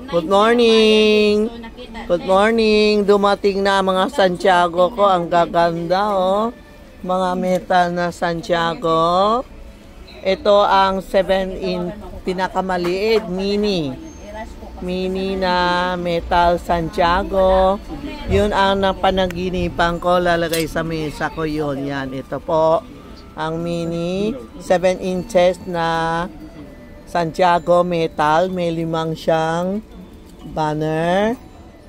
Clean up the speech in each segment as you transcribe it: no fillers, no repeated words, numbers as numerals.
Good morning. Good morning. Dumating na mga Santiago ko. Ang gaganda, oh. Mga metal na Santiago. Ito ang 7-in pinakamaliit, mini. Mini na metal Santiago. Yun ang napanaginipan ko. Lalagay sa mesa ko yun. Yan. Ito po ang mini 7 inches na Santiago metal. May 5 siyang banner.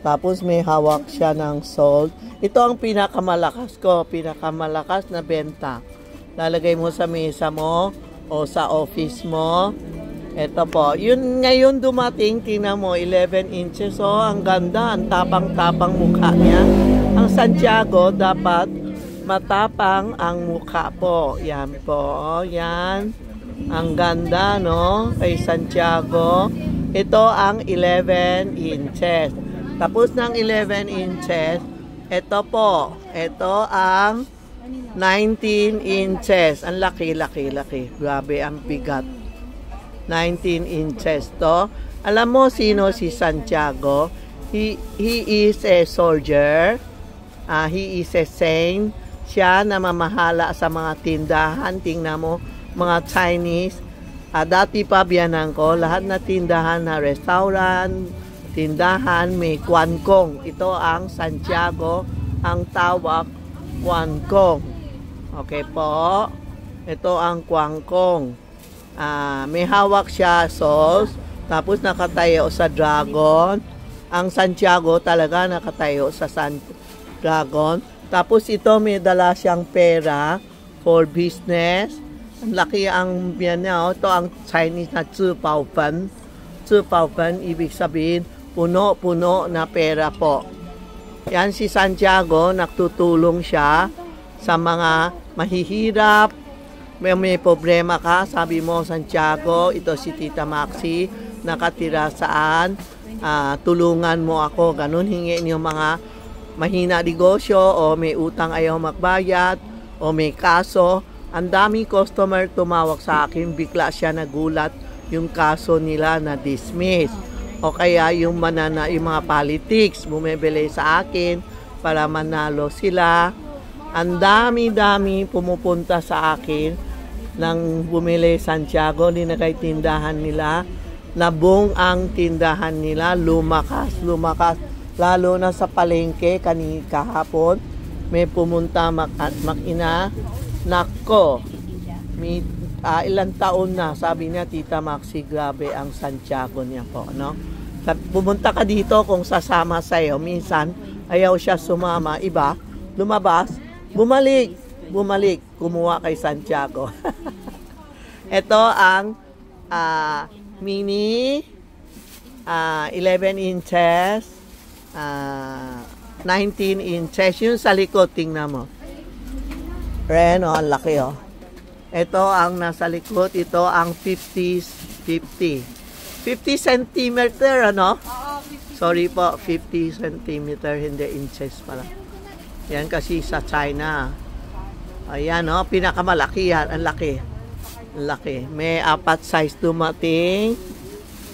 Tapos may hawak siya ng salt. Ito ang pinakamalakas ko. Pinakamalakas na benta. Lalagay mo sa mesa mo o sa office mo. Ito po. Yun ngayon dumating. Tingnan mo. 11 inches. Oh, ang ganda. Ang tapang-tapang mukha niya. Ang Santiago dapat matapang ang mukha po. Yan po. Yan. Ang ganda, no? Kay Santiago. Ito ang 11 inches. Tapos ng 11 inches, ito po. Ito ang 19 inches. Ang laki. Grabe, ang bigat. 19 inches to. Alam mo sino si Santiago? He is a soldier. He is a saint. Siya na mamahala sa mga tindahan. Tingnan mo, mga Chinese. Dati pa biyanan ko, lahat na tindahan na restaurant, tindahan, may Guangkong. Ito ang Santiago, ang tawag Guangkong. Okay po. Ito ang Guangkong. May hawak siya sauce, tapos nakatayo sa dragon. Ang Santiago talaga nakatayo sa dragon. Tapos ito may dala siyang pera for business. Ang laki ang yan niya. Ito ang Chinese na 自保本. 自保本, ibig sabihin, puno-puno na pera po. Yan si Santiago, nagtutulong siya sa mga mahihirap. May problema ka, sabi mo, Santiago, ito si Tita Maxi, nakatira saan, tulungan mo ako, ganun, hingi niyo mga mahina negosyo, o may utang ayaw magbayad, o may kaso. Ang daming customer tumawag sa akin, bigla siya nagulat yung kaso nila na dismiss. O kaya yung mga politics, bumibili sa akin para manalo sila. Ang dami-dami pumupunta sa akin nang bumili Santiago, linagay tindahan nila, nabong ang tindahan nila, lumakas, lalo na sa palengke kahapon, may pumunta makina, nako, may ilang taon na, sabi niya, Tita Maxi, grabe ang Santiago niya po, no? Pumunta ka dito kung sasama sa'yo, minsan, ayaw siya sumama, iba, lumabas, bumalik, kumuha kay Santiago. Ito ang mini 11 inches, 19 inches. Yung sa likod, tingnan mo. Reno, ang laki, oh. Ito ang nasa likod. Ito ang 50 centimeter, ano? Sorry po, 50 centimeter, hindi inches pala. Yan kasi sa China. Ayan, no? Pinakamalaki yan. Ang laki. Ang laki. May 4 size dumating.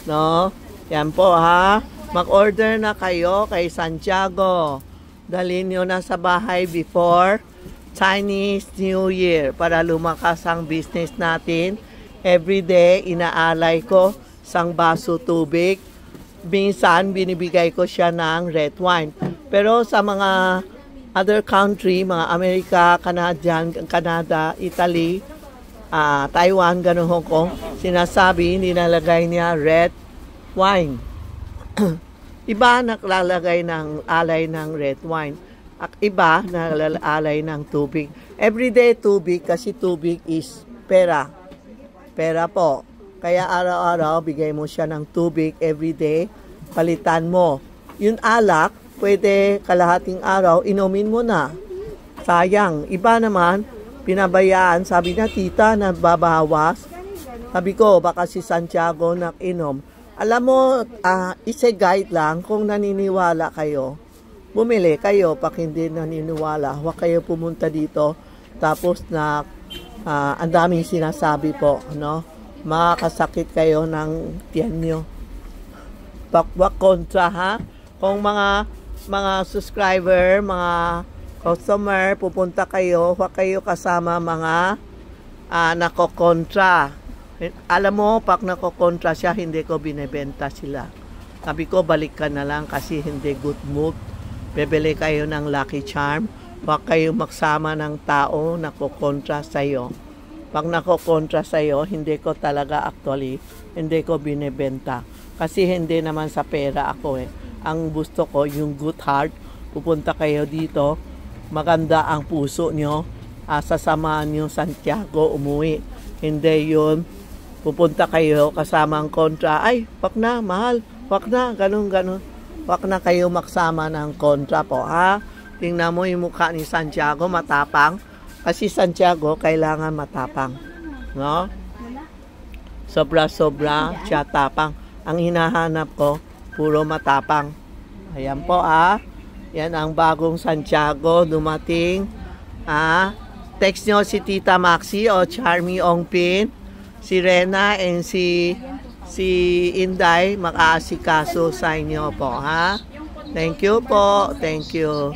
No? Yan po, ha? Mag-order na kayo kay Santiago. Dalhin nyo na sa bahay before Chinese New Year para lumakas ang business natin. Everyday, inaalay ko isang baso tubig. Minsan, binibigay ko siya ng red wine. Pero sa mga other country, mga Amerika, Canada, Italy, Taiwan, ganun, Hong Kong, sinasabi, nilalagay niya red wine. Iba naglalagay ng alay ng red wine. At iba naglalagay ng tubig. Everyday tubig kasi tubig is pera. Pera po. Kaya araw-araw, bigay mo siya ng tubig everyday, palitan mo. Yung alak, pwede kalahating araw, inumin mo na. Sayang. Iba naman, pinabayaan. Sabi na, tita, nababawas. Sabi ko, baka si Santiago nakinom. Alam mo, isa guide lang kung naniniwala kayo. Bumili kayo. Pag hindi naniniwala, huwag kayo pumunta dito. Tapos ang daming sinasabi po, no? Makakasakit kayo ng tiyan nyo. wag kontra ha. Kung mga subscriber, mga customer, pupunta kayo, huwag kayo kasama mga nakokontra. Alam mo, pag nakokontra siya, hindi ko binebenta sila. Sabi ko, balik ka na lang kasi hindi good move. Bebili kayo ng Lucky Charm. Huwag kayo magsama ng tao na kukontra sa'yo. Pag nakokontra sa'yo, hindi ko talaga actually, hindi ko binebenta. Kasi hindi naman sa pera ako eh. Ang gusto ko, yung good heart, pupunta kayo dito, maganda ang puso nyo, sasamahan nyo Santiago umuwi. Hindi yun, pupunta kayo kasama ang kontra, ay, wag na, mahal, wag na, ganun. Wag na kayo magsama ng kontra po, ha? Tingnan mo yung mukha ni Santiago, matapang. Kasi Santiago, kailangan matapang. No? Sobra-sobra, siya tapang. Ang hinahanap ko, puro matapang. Ayan po, Yan ang bagong Santiago, dumating. Text nyo si Tita Maxi o Charmy Ongpin, si Rena, and si Inday, makaasikaso sa inyo po, ha? Thank you po. Thank you.